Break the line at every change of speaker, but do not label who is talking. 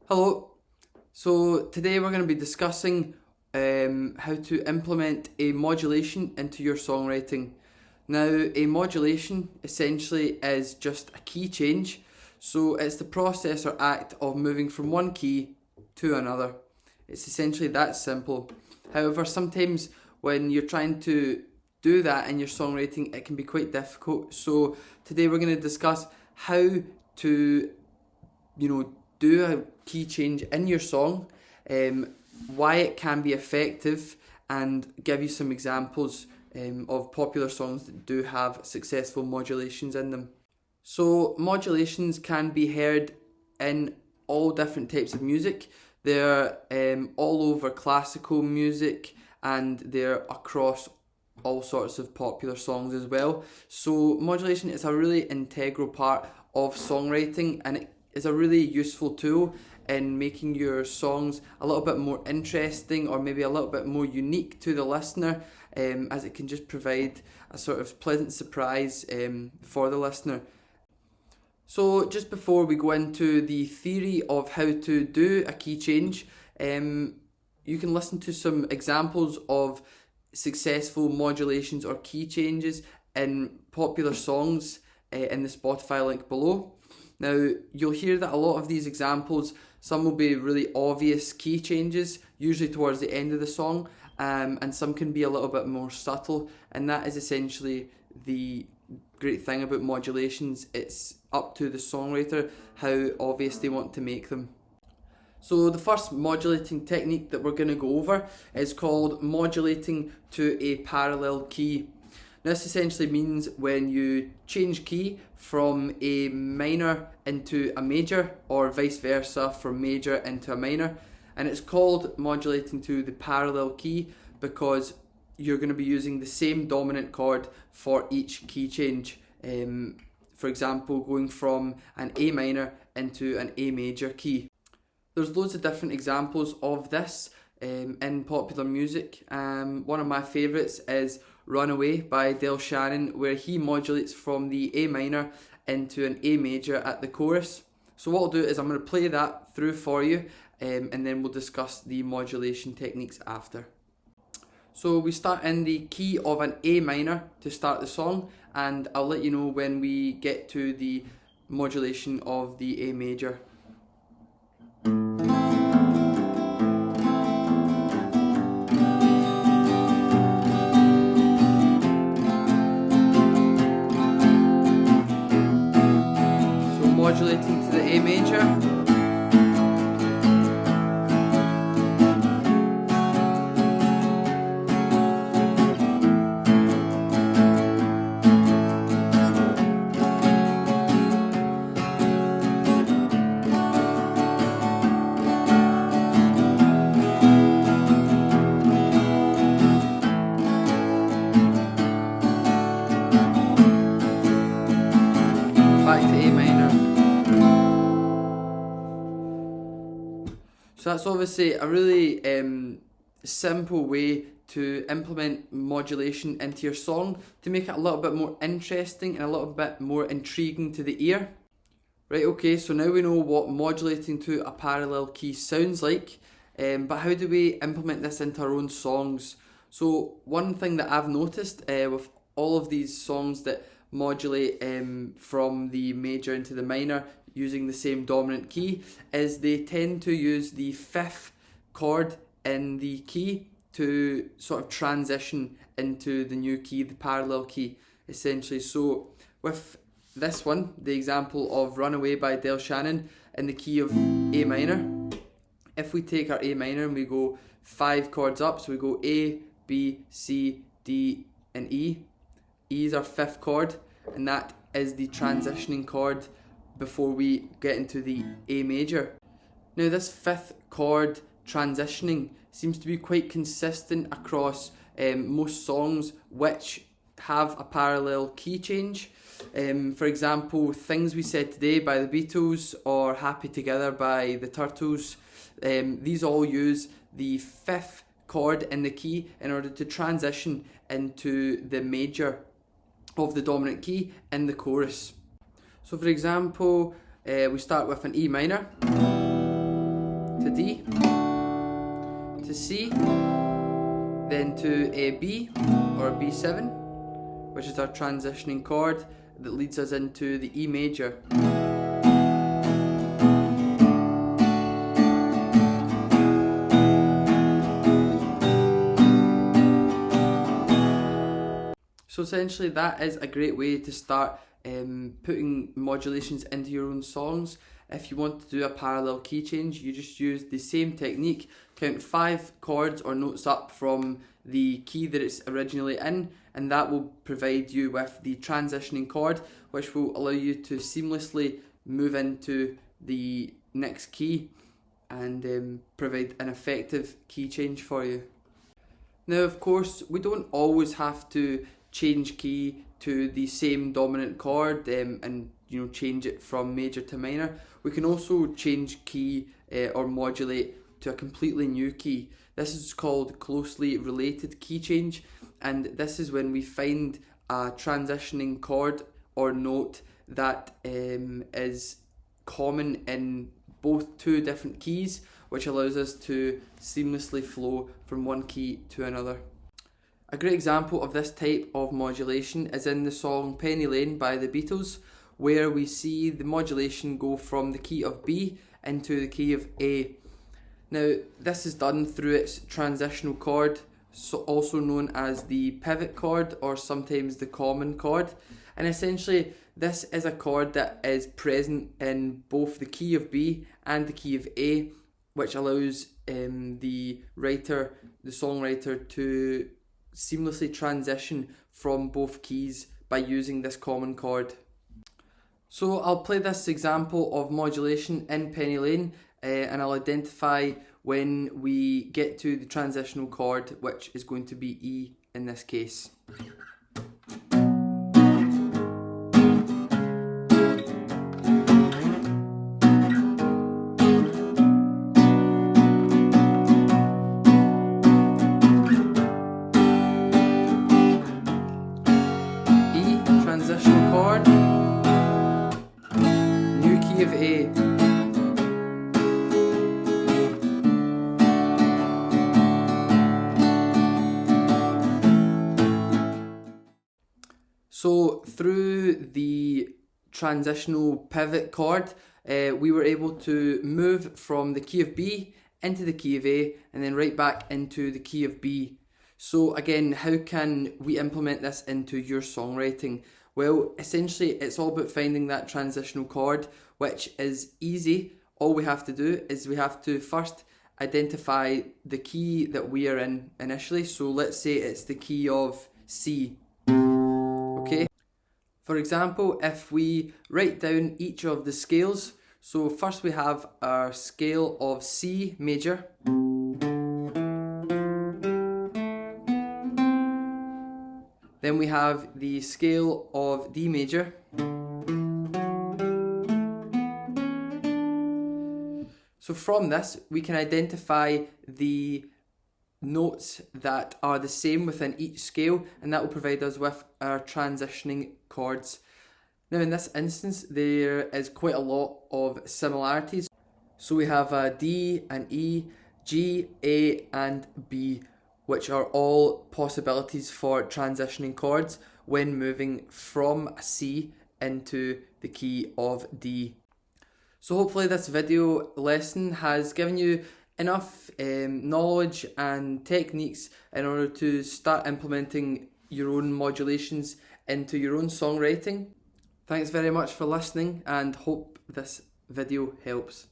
Hello. So today we're going to be discussing how to implement a modulation into your songwriting. Now, a modulation essentially is just a key change. So it's the process or act of moving from one key to another. It's essentially that simple. However, sometimes when you're trying to do that in your songwriting, it can be quite difficult. So today we're going to discuss how to, do a key change in your song, why it can be effective, and give you some examples of popular songs that do have successful modulations in them. So modulations can be heard in all different types of music. They're all over classical music, and they're across all sorts of popular songs as well. So modulation is a really integral part of songwriting, and it is a really useful tool in making your songs a little bit more interesting, or maybe a little bit more unique to the listener, as it can just provide a sort of pleasant surprise for the listener. So just before we go into the theory of how to do a key change, you can listen to some examples of successful modulations or key changes in popular songs in the Spotify link below. Now, you'll hear that a lot of these examples, some will be really obvious key changes, usually towards the end of the song, and some can be a little bit more subtle, and that is essentially the great thing about modulations. It's up to the songwriter how obvious they want to make them. So the first modulating technique that we're going to go over is called modulating to a parallel key. This essentially means when you change key from a minor into a major, or vice versa from major into a minor, and it's called modulating to the parallel key because you're going to be using the same dominant chord for each key change. For example, going from an A minor into an A major key. There's loads of different examples of this in popular music. One of my favourites is Runaway by Del Shannon, where he modulates from the A minor into an A major at the chorus. So what I'll do is I'm going to play that through for you, and then we'll discuss the modulation techniques after. So we start in the key of an A minor to start the song, and I'll let you know when we get to the modulation of the A major. Modulating to the A major. Back to A minor. So that's obviously a really simple way to implement modulation into your song to make it a little bit more interesting and a little bit more intriguing to the ear. Right, okay, so now we know what modulating to a parallel key sounds like, but how do we implement this into our own songs? So one thing that I've noticed with all of these songs that modulate from the major into the minor using the same dominant key is they tend to use the fifth chord in the key to sort of transition into the new key, the parallel key, essentially. So with this one, the example of Runaway by Del Shannon in the key of A minor, if we take our A minor and we go 5 chords up, so we go A, B, C, D and E. E is our fifth chord, and that is the transitioning chord before we get into the A major. Now this fifth chord transitioning seems to be quite consistent across most songs which have a parallel key change. For example, Things We Said Today by the Beatles or Happy Together by the Turtles. These all use the fifth chord in the key in order to transition into the major of the dominant key in the chorus. So for example, we start with an E minor. D, to C, then to a B or a B7, which is our transitioning chord that leads us into the E major. So essentially that is a great way to start putting modulations into your own songs. If you want to do a parallel key change, you just use the same technique, count 5 chords or notes up from the key that it's originally in, and that will provide you with the transitioning chord, which will allow you to seamlessly move into the next key and provide an effective key change for you. Now, of course, we don't always have to change key to the same dominant chord and change it from major to minor. We can also change key or modulate to a completely new key. This is called closely related key change, and this is when we find a transitioning chord or note that is common in both two different keys, which allows us to seamlessly flow from one key to another. A great example of this type of modulation is in the song Penny Lane by the Beatles, where we see the modulation go from the key of B into the key of A. Now, this is done through its transitional chord, also known as the pivot chord or sometimes the common chord. And essentially, this is a chord that is present in both the key of B and the key of A, which allows the songwriter to seamlessly transition from both keys by using this common chord. So I'll play this example of modulation in Penny Lane and I'll identify when we get to the transitional chord, which is going to be E in this case. Transitional chord, new key of A. So through the transitional pivot chord, we were able to move from the key of B into the key of A and then right back into the key of B. So again, how can we implement this into your songwriting? Well, essentially it's all about finding that transitional chord, which is easy. All we have to do is we have to first identify the key that we are in initially. So let's say it's the key of C. Okay. For example, if we write down each of the scales, so first we have our scale of C major. Then we have the scale of D major. So from this, we can identify the notes that are the same within each scale, and that will provide us with our transitioning chords. Now in this instance, there is quite a lot of similarities. So we have a D, an E, G, A and B, which are all possibilities for transitioning chords when moving from a C into the key of D. So hopefully this video lesson has given you enough knowledge and techniques in order to start implementing your own modulations into your own songwriting. Thanks very much for listening and hope this video helps.